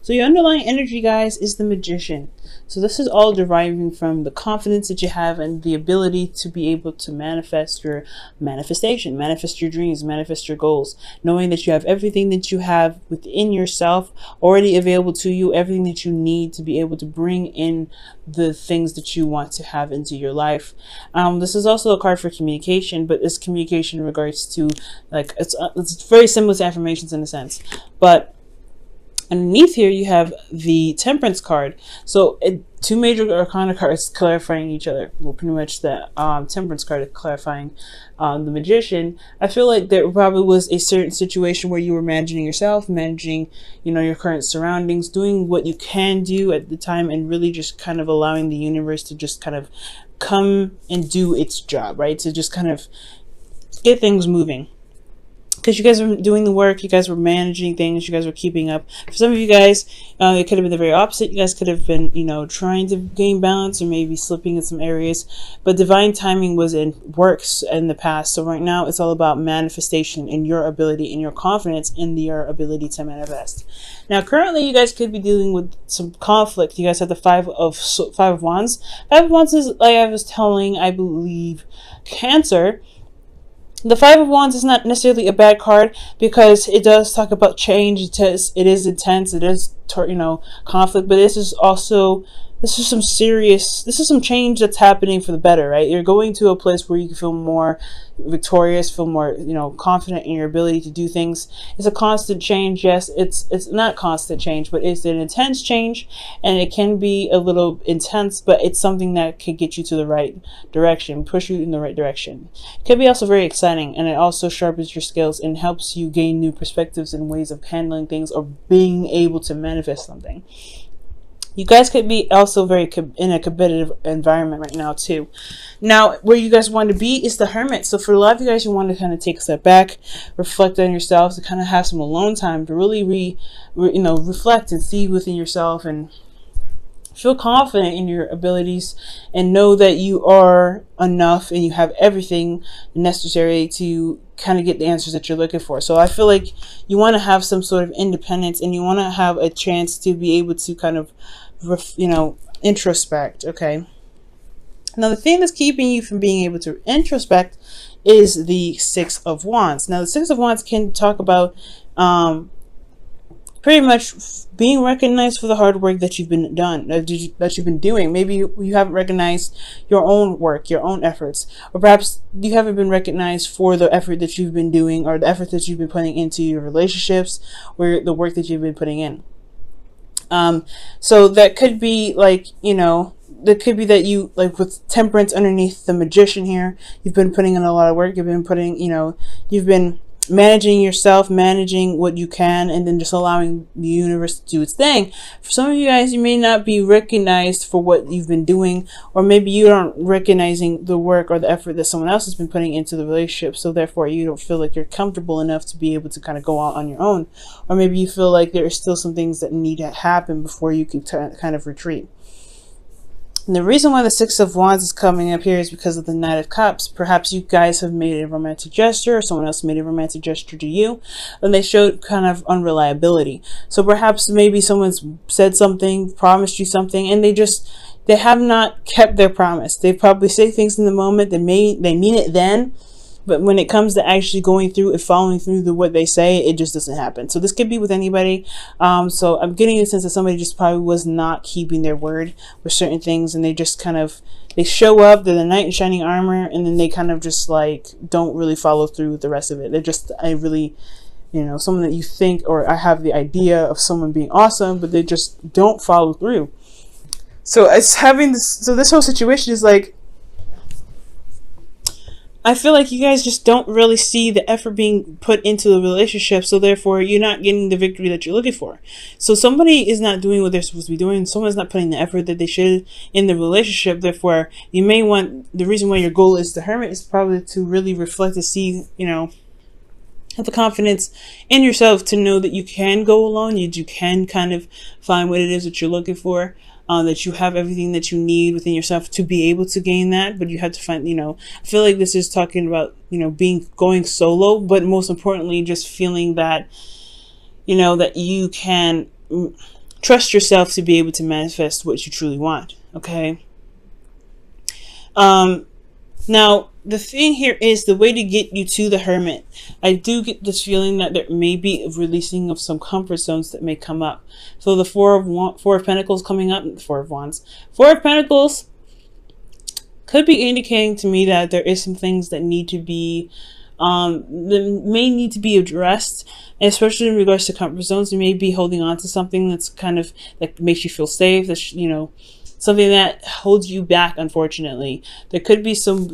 So your underlying energy, guys, is the Magician. So this is all deriving from the confidence that you have and the ability to be able to manifest your manifestation, manifest your dreams, manifest your goals, knowing that you have everything that you have within yourself already available to you, everything that you need to be able to bring in the things that you want to have into your life. This is also a card for communication, but it's communication in regards to, like, it's very similar to affirmations in a sense, but underneath here you have the Temperance card. So two major arcana cards clarifying each other. Well, pretty much the Temperance card is clarifying the Magician. I feel like there probably was a certain situation where you were managing yourself, managing, you know, your current surroundings, doing what you can do at the time, and really just kind of allowing the universe to just kind of come and do its job, right? To just kind of get things moving. Because you guys were doing the work, you guys were managing things, you guys were keeping up. For some of you guys, it could have been the very opposite. You guys could have been, you know, trying to gain balance or maybe slipping in some areas. But divine timing was in works in the past. So right now, it's all about manifestation and your ability and your confidence in your ability to manifest. Now, currently, you guys could be dealing with some conflict. You guys have the Five of Wands. Five of Wands is, like I was telling, I believe, Cancer. The Five of Wands is not necessarily a bad card because it does talk about change. It is intense. It is, you know, conflict. But this is some change that's happening for the better, right? You're going to a place where you can feel more victorious, feel more, you know, confident in your ability to do things. It's a constant change. Yes, it's not constant change, but it's an intense change, and it can be a little intense, but it's something that can get you to the right direction, push you in the right direction. It can be also very exciting, and it also sharpens your skills and helps you gain new perspectives and ways of handling things or being able to manifest something. You guys could be also very in a competitive environment right now too. Now, where you guys want to be is the Hermit. So for a lot of you guys, you want to kind of take a step back, reflect on yourselves, to kind of have some alone time to really reflect and see within yourself and feel confident in your abilities and know that you are enough and you have everything necessary to kind of get the answers that you're looking for. So I feel like you want to have some sort of independence and you want to have a chance to be able to kind of, introspect. Okay. Now, the thing that's keeping you from being able to introspect is the Six of Wands. Now, the Six of Wands can talk about pretty much being recognized for the hard work that you've been doing. Maybe you haven't recognized your own work, your own efforts, or perhaps you haven't been recognized for the effort that you've been doing or the effort that you've been putting into your relationships or the work that you've been putting in. So that could be like, that could be that you, like with Temperance underneath the Magician here, you've been putting in a lot of work. You've been putting, you've been managing yourself, managing what you can, and then just allowing the universe to do its thing. For some of you guys, you may not be recognized for what you've been doing, or maybe you aren't recognizing the work or the effort that someone else has been putting into the relationship, so therefore you don't feel like you're comfortable enough to be able to kind of go out on your own. Or maybe you feel like there are still some things that need to happen before you can kind of retreat. And the reason why the Six of Wands is coming up here is because of the Knight of Cups. Perhaps you guys have made a romantic gesture, or someone else made a romantic gesture to you, and they showed kind of unreliability. So perhaps maybe someone's said something, promised you something, and they have not kept their promise. They probably say things in the moment, they mean it then, but when it comes to actually going through and following through what they say, it just doesn't happen. So this could be with anybody. So I'm getting a sense that somebody just probably was not keeping their word with certain things, and they just kind of, they show up, they're the knight in shining armor, and then they kind of just like don't really follow through with the rest of it. They're just someone that you think, or I have the idea of someone being awesome, but they just don't follow through. So it's having this. So this whole situation is like, I feel like you guys just don't really see the effort being put into the relationship, so therefore you're not getting the victory that you're looking for. So somebody is not doing what they're supposed to be doing. Someone's not putting the effort that they should in the relationship. Therefore, you may want, the reason why your goal is the Hermit is probably to really reflect and see, have the confidence in yourself to know that you can go alone. You can kind of find what it is that you're looking for. That you have everything that you need within yourself to be able to gain that, but you have to find, I feel like this is talking about, going solo, but most importantly, just feeling that, that you can trust yourself to be able to manifest what you truly want. Okay. Now, the thing here is the way to get you to the Hermit. I do get this feeling that there may be a releasing of some comfort zones that may come up. So the Four of Pentacles coming up, Four of Wands. Four of Pentacles could be indicating to me that there is some things that need to be, that may need to be addressed, especially in regards to comfort zones. You may be holding on to something that's kind of, that makes you feel safe, that's, you know, something that holds you back. Unfortunately, there could be some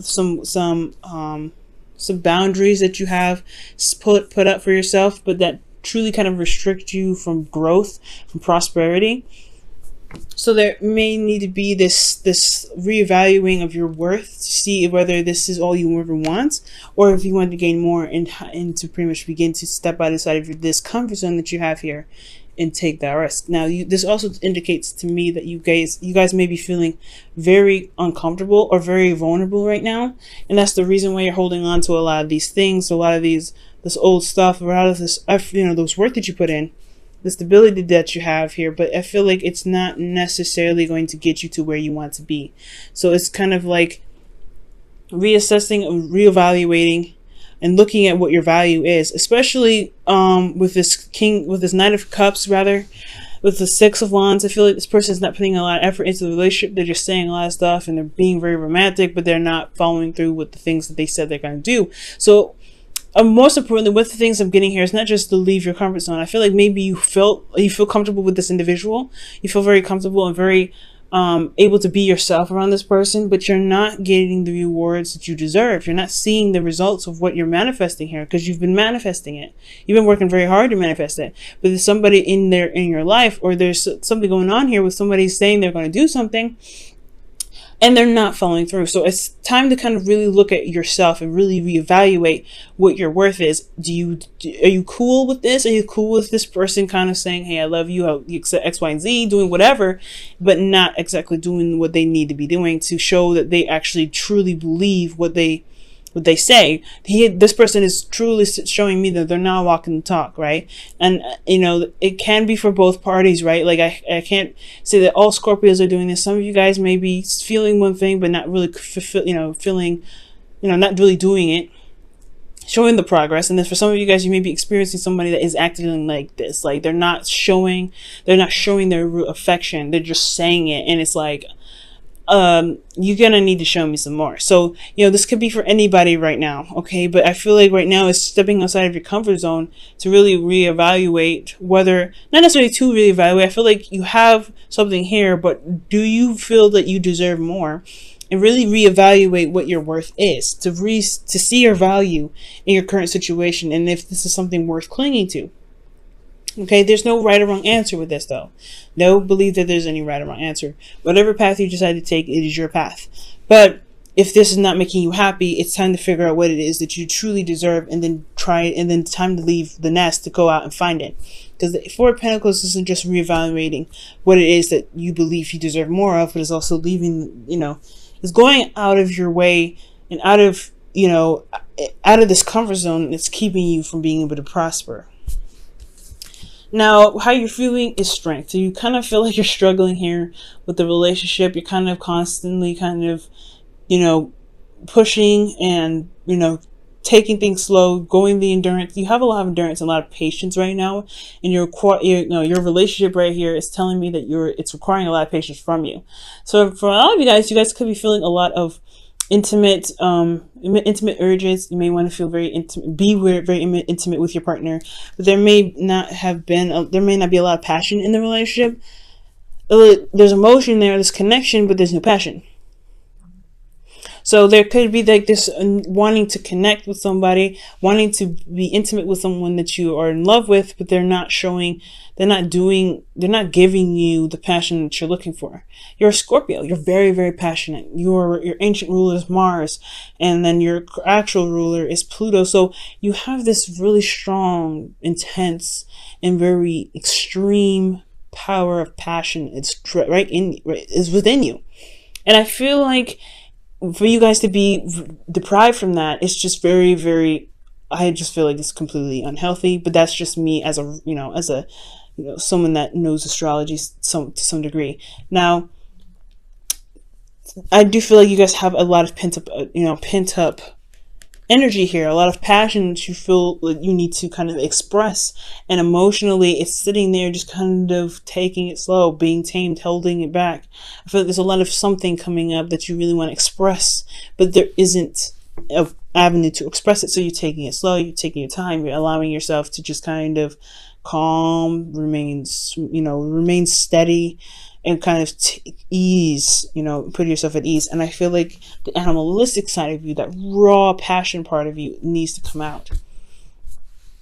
boundaries that you have put up for yourself, but that truly kind of restrict you from growth, from prosperity. So there may need to be this reevaluating of your worth to see whether this is all you ever want, or if you want to gain more and to pretty much begin to step outside of this comfort zone that you have here and take that risk. Now, this also indicates to me that you guys may be feeling very uncomfortable or very vulnerable right now, and that's the reason why you're holding on to a lot of these things, a lot of this old stuff, a lot of this, you know, those work that you put in, the stability that you have here. But I feel like it's not necessarily going to get you to where you want to be. So it's kind of like reassessing and reevaluating and looking at what your value is, especially with this Knight of Cups, rather, with the Six of Wands. I feel like this person is not putting a lot of effort into the relationship. They're just saying a lot of stuff and they're being very romantic, but they're not following through with the things that they said they're going to do. So most importantly, with the things I'm getting here, is not just to leave your comfort zone. I feel like maybe you feel comfortable with this individual. You feel very comfortable and very able to be yourself around this person, but you're not getting the rewards that you deserve. You're not seeing the results of what you're manifesting here, because you've been manifesting it. You've been working very hard to manifest it. But there's somebody in your life, or there's something going on here with somebody saying they're going to do something, and they're not following through. So it's time to kind of really look at yourself and really reevaluate what your worth is. Are you cool with this? Are you cool with this person kind of saying, hey, I love you, you accept X, Y, and Z, doing whatever, but not exactly doing what they need to be doing to show that they actually truly believe what they say. This person is truly showing me that they're not walking the talk, right? And you know, it can be for both parties, right? Like I can't say that all Scorpios are doing this. Some of you guys may be feeling one thing but not really not really doing it, showing the progress. And then for some of you guys, you may be experiencing somebody that is acting like this, like they're not showing their real affection, they're just saying it, and it's like, you're gonna need to show me some more. So, you know, this could be for anybody right now, okay? But I feel like right now is stepping outside of your comfort zone to really reevaluate whether, not necessarily to reevaluate, I feel like you have something here, but do you feel that you deserve more? And really reevaluate what your worth is, to see your value in your current situation, and if this is something worth clinging to. Okay, there's no right or wrong answer with this, though. Don't believe that there's any right or wrong answer. Whatever path you decide to take, it is your path. But if this is not making you happy, it's time to figure out what it is that you truly deserve, and then time to leave the nest to go out and find it. Because the Four of Pentacles isn't just reevaluating what it is that you believe you deserve more of, but it's also leaving, it's going out of your way and out of this comfort zone that's keeping you from being able to prosper. Now, how you're feeling is strength. So you kind of feel like you're struggling here with the relationship. You're kind of constantly pushing and, taking things slow, going the endurance. You have a lot of endurance and a lot of patience right now. And your relationship right here is telling me that it's requiring a lot of patience from you. So for a lot of you guys could be feeling a lot of intimate urges. You may want to feel very intimate, very intimate with your partner, but there may not be a lot of passion in the relationship. There's emotion there, there's connection, but there's no passion. So there could be like this wanting to connect with somebody, wanting to be intimate with someone that you are in love with, but they're not giving you the passion that you're looking for. You're a Scorpio. You're very, very passionate. Your ancient ruler is Mars, and then your actual ruler is Pluto. So you have this really strong, intense, and very extreme power of passion. It's is within you. And I feel like for you guys to be deprived from that, it's just very, very, I just feel like it's completely unhealthy. But that's just me as a someone that knows astrology to some degree. Now, I do feel like you guys have a lot of pent up energy here, a lot of passion that you feel like you need to kind of express, and emotionally it's sitting there just kind of taking it slow, being tamed, holding it back. I feel like there's a lot of something coming up that you really want to express, but there isn't an avenue to express it, so you're taking it slow, you're taking your time, you're allowing yourself to just kind of calm, remain steady, and kind of ease, put yourself at ease. And I feel like the animalistic side of you, that raw passion part of you, needs to come out.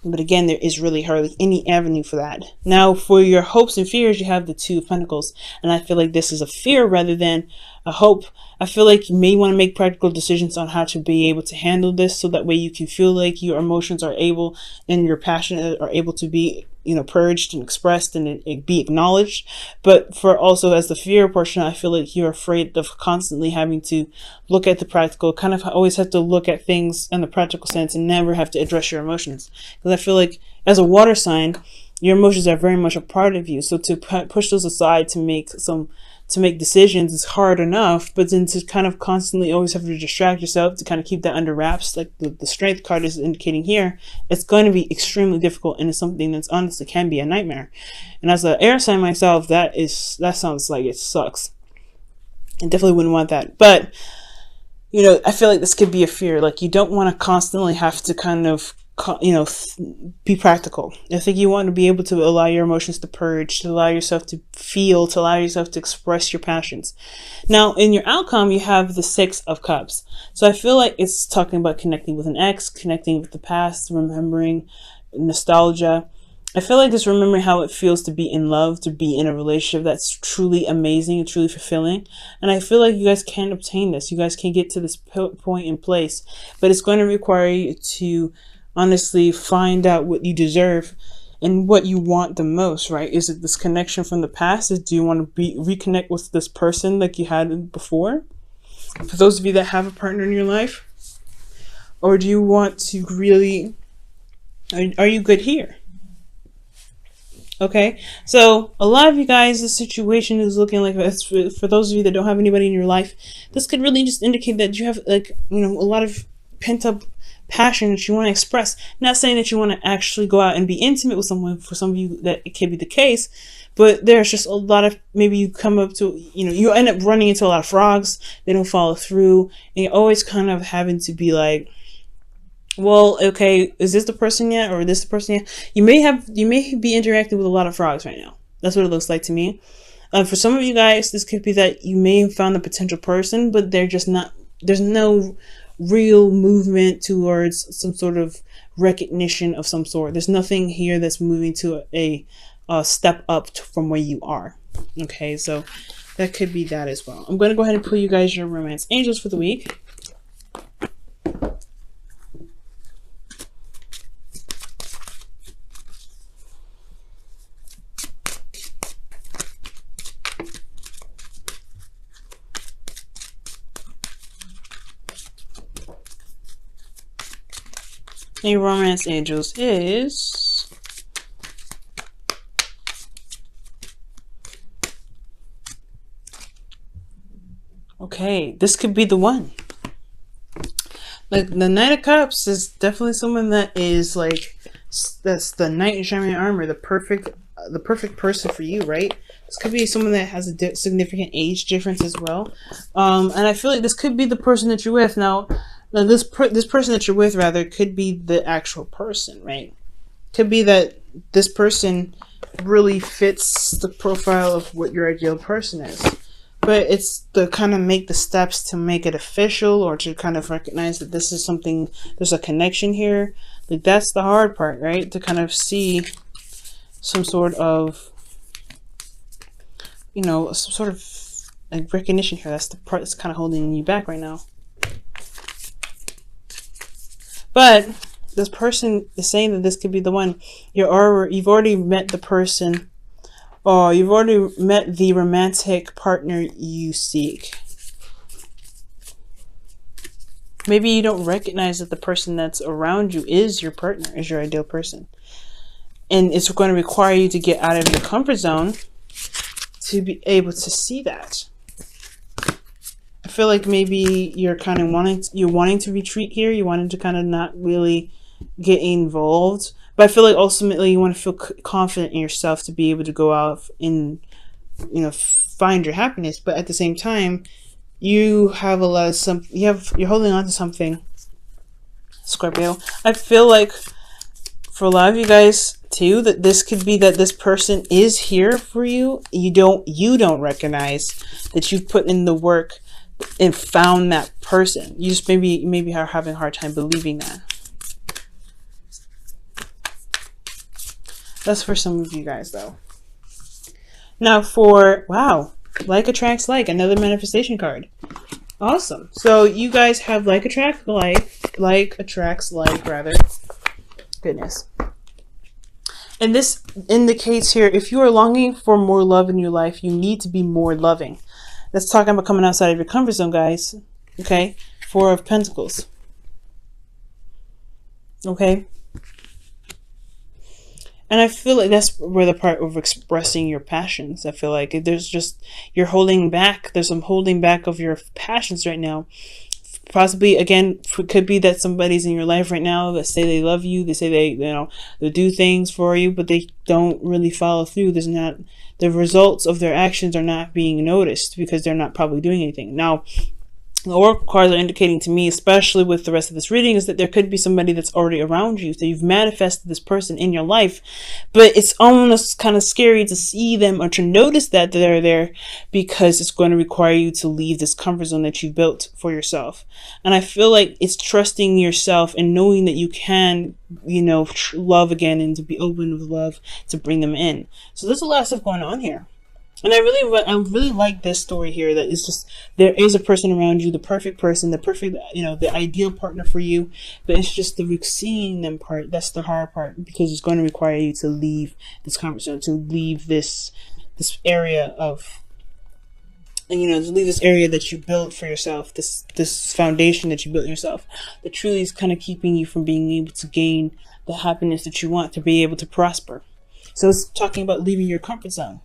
But again, there is really hardly any avenue for that. Now, for your hopes and fears, you have the Two of Pentacles. And I feel like this is a fear rather than a hope. I feel like you may want to make practical decisions on how to be able to handle this, so that way you can feel like your emotions are able and your passion are able to be purged and expressed and it be acknowledged. But for also as the fear portion, I feel like you're afraid of constantly having to look at the practical, kind of always have to look at things in the practical sense and never have to address your emotions. Because I feel like as a water sign, your emotions are very much a part of you. So to push those aside to make decisions is hard enough, but then to kind of constantly always have to distract yourself to kind of keep that under wraps, like the Strength card is indicating here, it's going to be extremely difficult, and it's something that's honestly can be a nightmare. And as an air sign myself, that sounds like it sucks. I definitely wouldn't want that. But I feel like this could be a fear. Like, you don't want to constantly have to kind of be practical. I think you want to be able to allow your emotions to purge, to allow yourself to feel, to allow yourself to express your passions. Now, in your outcome, you have the Six of Cups. So I feel like it's talking about connecting with an ex, connecting with the past, remembering nostalgia. I feel like it's remembering how it feels to be in love, to be in a relationship that's truly amazing and truly fulfilling. And I feel like you guys can obtain this. You guys can get to this point in place, but it's going to require you to honestly find out what you deserve and what you want the most, right? Is it this connection from the past? Do you want to reconnect with this person like you had before? For those of you that have a partner in your life, or do you want to really, are you good here? Okay, so a lot of you guys, the situation is looking like this. For those of you that don't have anybody in your life, this could really just indicate that you have a lot of pent up passion that you want to express. Not saying that you want to actually go out and be intimate with someone. For some of you that it can be the case, but there's just a lot of, maybe you come up to, you end up running into a lot of frogs. They don't follow through, and you're always kind of having to be like, well, okay, is this the person yet, or is this the person yet? You may be interacting with a lot of frogs right now. That's what it looks like to me. For some of you guys, this could be that you may have found a potential person, but they're just not. There's no real movement towards some sort of recognition of some sort. There's nothing here that's moving to a step up from where you are. Okay, so that could be that as well. I'm going to go ahead and pull you guys your romance angels for the week. A romance angels is okay. This could be the one. Like, the Knight of Cups is definitely someone that is like, that's the knight in shining armor, the perfect person for you, right? This could be someone that has a significant age difference as well, and I feel like this could be the person that you're with now. Now, this person that you're with, rather, could be the actual person, right? Could be that this person really fits the profile of what your ideal person is. But it's to kind of make the steps to make it official, or to kind of recognize that this is something, there's a connection here. Like, that's the hard part, right? To kind of see some sort of, some sort of like recognition here. That's the part that's kind of holding you back right now. But this person is saying that this could be the one. You've already met the person, or you've already met the romantic partner you seek. Maybe you don't recognize that the person that's around you is your partner, is your ideal person. And it's going to require you to get out of your comfort zone to be able to see that. I feel like maybe you're kind of wanting to retreat here. You wanted to kind of not really get involved. But I feel like ultimately you want to feel confident in yourself to be able to go out and, you know, find your happiness. But at the same time, you have a lot of you're holding on to something, Scorpio. I feel like for a lot of you guys too, that this could be that this person is here for you. You don't recognize that you've put in the work and found that person. You just maybe are having a hard time believing that. That's for some of you guys though. Now for, wow, like attracts like, another manifestation card. Awesome. So you guys have like attracts like rather. Goodness. And this indicates here, if you are longing for more love in your life, you need to be more loving. That's talking about coming outside of your comfort zone, guys. Okay? 4 of Pentacles. Okay? And I feel like that's where the part of expressing your passions. I feel like you're holding back. There's some holding back of your passions right now. Possibly, again, it could be that somebody's in your life right now that say they love you. They say they do things for you, but they don't really follow through. The results of their actions are not being noticed because they're not probably doing anything. Now, the oracle cards are indicating to me, especially with the rest of this reading, is that there could be somebody that's already around you. So you've manifested this person in your life, but it's almost kind of scary to see them or to notice that they're there, because it's going to require you to leave this comfort zone that you built for yourself. And I feel like it's trusting yourself and knowing that you can, love again, and to be open with love to bring them in. So there's a lot of stuff going on here. And I really like this story here, that it's just, there is a person around you, the perfect person, the perfect, the ideal partner for you, but it's just the seeing them part, that's the hard part, because it's going to require you to leave this comfort zone, to leave this area of, to leave this area that you built for yourself, this foundation that you built yourself, that truly is kind of keeping you from being able to gain the happiness that you want, to be able to prosper. So it's talking about leaving your comfort zone.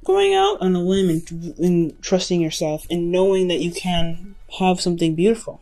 Going out on a limb and trusting yourself and knowing that you can have something beautiful.